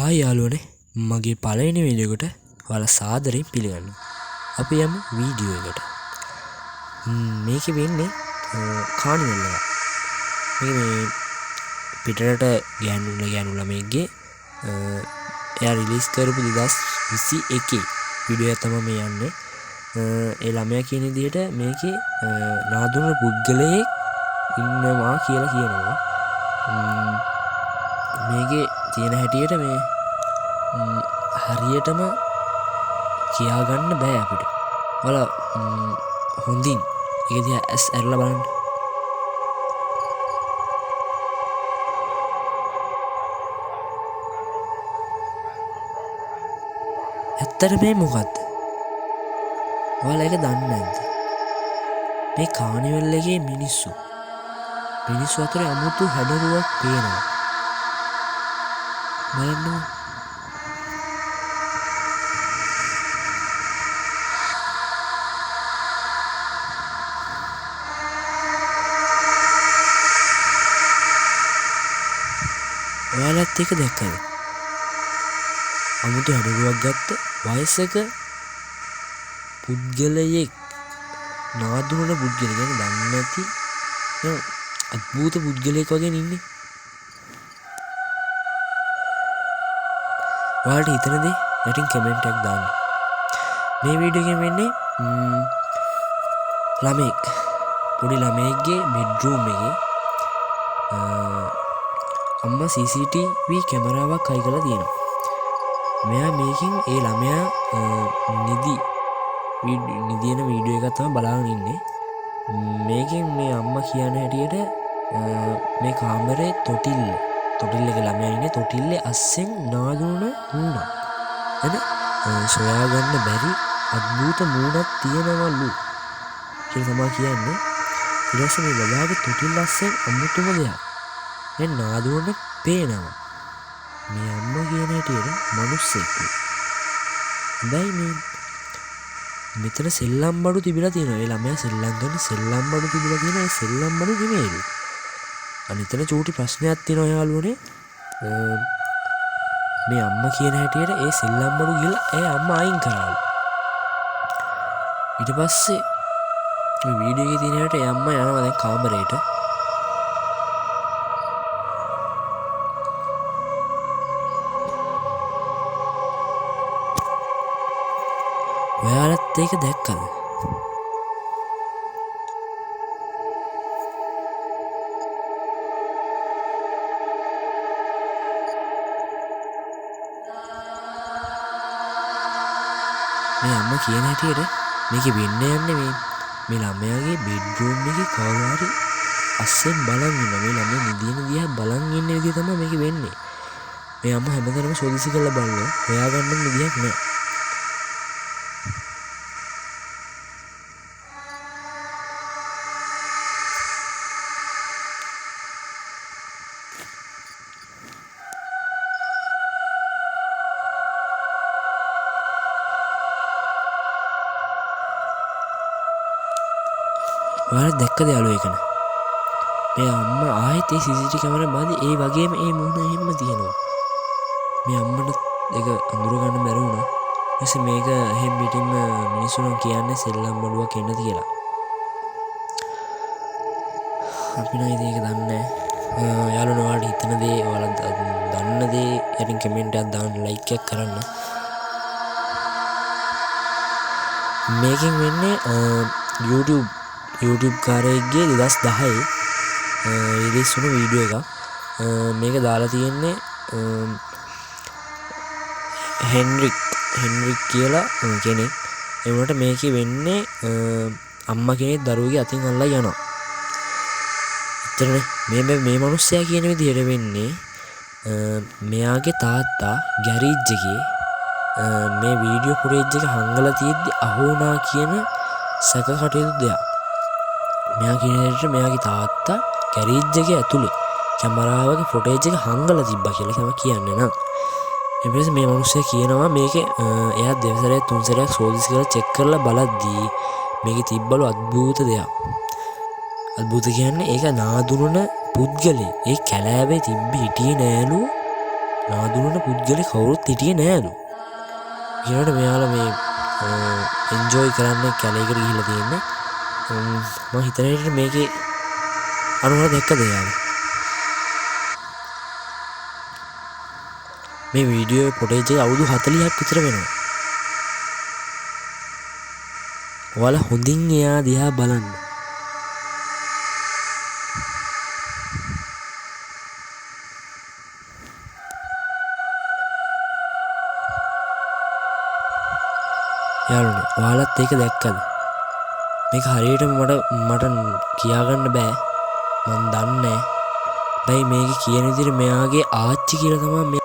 Hi යාළුවනේ මගේ පළවෙනි වීඩියෝ එකට ඔයාලා සාදරයෙන් පිළිගන්නවා. අපි යමු වීඩියෝ එකට. මේකේ වෙන්නේ කානිවල් එක. මේ පිටරට ගෑනු ළමයෙක්ගේ එයා රිලීස් කරපු 2021 වීඩියෝ එක තමයි මේ යන්නේ. ඒ ළමයා කියන විදිහට මේකේ නාදුන පුද්ගලයෙක් ඉන්නවා කියලා කියනවා. මේකේ තියෙන හැටියට මේ හරියටම කියාගන්න බෑ අපිට. ඔයාලා හොඳින් ඒක දිහා ඇස් ඇරලා බලන්න. ඇත්තට මේ මොකද්ද? ඔයාලා ඒක දන්නේ නැද්ද? මේ කානිවල් එකේ මිනිස්සු අතර අමුතු හැඩරුවක් පේනවා. බලන්න. ඔයාලත් ඒක දැක්කද? අමුතු හැඩරුවක් ගත්ත වයසක පුද්ගලයෙක් නාදුනන පුද්ගලයෙක් ගැන දන්නේ නැති අద్භූත පුද්ගලයෙක් වගේ ඉන්නේ. ඔයාලට හිතන දේ යටින් කමෙන්ට් එකක් දාන්න. මේ වීඩියෝ එකෙන් වෙන්නේ පොඩි ළමයෙක්ගේ බෙඩ්රූම් එකේ අම්මා CCTV කැමරාවක් අයි කරලා තියෙනවා. මෙයා මේකෙන් ඒ ළමයා නිදින වීඩියෝ එකක් තමයි බලාගෙන ඉන්නේ. මේකෙන් මේ අම්මා කියන හැටියට මේ කාමරේ තොටිල්ලක ළමයා ඉන්නේ. තොටිල්ලේ අස්සෙන් නාදුන වුණා. එන සොයාගන්න බැරි අద్භූත මූණක් තියෙනවලු කියලා තමයි කියන්නේ. ඊට පස්සේ මේ බබාගේ තොටිල්ල අස්සෙන් අමුතුම දෙයක්. මේ නාදුන පේනවා. මේ අම්මා කියන හැටියට මිනිස්සෙක්. හැබැයි මේ මෙතන සෙල්ලම් බඩු තිබිලා තියෙනවා. ඒ ළමයා සෙල්ලම් කරන සෙල්ලම් බඩු තිබිලා තියෙනවා. ඒ සෙල්ලම් බඩු නෙමෙයිලු. අනිතන චූටි ප්‍රශ්නයක් තියෙනවා යාළුවනේ. මේ අම්මා කියන හැටියට ඒ සෙල්ලම් බඩු ගිහලා ඒ අම්මා අයින් කරාලු. ඊට පස්සේ මේ වීඩියෝ එකේ තියෙන හැට ඒ අම්මා යනවා දැන් කාමරේට. ඔයාලත් ඒක දැක්කද? මේ අම්මා කියන හැටියට මේකේ වෙන්න යන්නේ මේ ළමයාගේ බෙඩ්රූම් එකේ කවුරු හරි අස්සෙන් බලන් ඉන්නවා. මේ ළමයා නිදින දිහා බලන් ඉන්න විදිහ තමයි මේකේ වෙන්නේ. මේ අම්මා හැමදාම සෝදිසි කරලා බලනවා. හොයාගන්න විදියක් නෑ. ඔයාලා දැක්කද යාළුවෝ ඒකන? මේ අම්මා ආයෙත් ඒ CCTV කැමරා මාදි ඒ වගේම ඒ මූණ එහෙම තියෙනවා. මේ අම්මට ඒක අඳුර ගන්න බැරි වුණා. ඊපස්සේ මේක එහෙම පිටින්ම මිනිස්සුන් කියන්නේ සෙල්ලම් බඩුවක් එන්නද කියලා. අපි නයි ඒක දන්නේ නැහැ. යාළුවෝ ඔයාලට හිතන දේ ඔයාලා දන්න දේ යටින් කමෙන්ට් එකක් දාන්න, ලයික් එකක් කරන්න. මේකෙන් වෙන්නේ YouTube කාරයෙක්ගේ 2010 රිලීස් වුණු වීඩියෝ එකක්. මේක දාලා තියෙන්නේ හෙන්රික් කියලා කෙනෙක්. ඒ වුණාට මේකේ වෙන්නේ අම්මා කෙනෙක් දරුවගේ අතින් අල්ලලා යනවා. එතනනේ මේ මිනිස්සයා කියන විදිහට වෙන්නේ මෙයාගේ තාත්තා ගෑරේජ් එකේ මේ වීඩියෝ ෆුටේජ් එක හංගලා තියෙද්දි අහුණා කියන සැක කටයුතු දෙයක්. මෙයා කියන විදිහට මෙයාගේ තාත්තා ගෑරේජ් එකේ ඇතුලේ කැමරාවක ෆුටේජ් එක හංගලා තිබ්බා කියලා තමයි කියන්නේ නම්. ඊට පස්සේ මේ මිනිස්සයා කියනවා මේකේ එයා දෙවසරයක් තුන්සරයක් සෝදිස් කරලා චෙක් කරලා බලද්දී මේකේ තිබ්බලු අద్භූත දෙයක්. අද්භූත කියන්නේ ඒක නාදුනන පුද්ගලෙ. ඒ කැලෑවේ තිබ්බ හිටියේ නෑලු නාදුනට පුද්ගලෙ කවුරුත් හිටියේ නෑලු. ඊට මෙයාලා මේ එන්ජොයි කරන්න කැලේකට ගිහිල්ලා තියෙන්නේ. මම හිතන විදිහට මේකේ අනුහර දැක්කද යාළුවා? මේ වීඩියෝ ෆොටේජ් එක අවුරුදු 40ක් විතර වෙනවා. ඔයාලා හොඳින් එයා දිහා බලන්න. යාළුවනේ ඔයාලත් ඒක දැක්කද? මේක හරියටම මට කියාගන්න බෑ. මන් දන්නේ නැහැ. මේක කියන විදිහට මෙයාගේ ආච්චි කියලා තමයි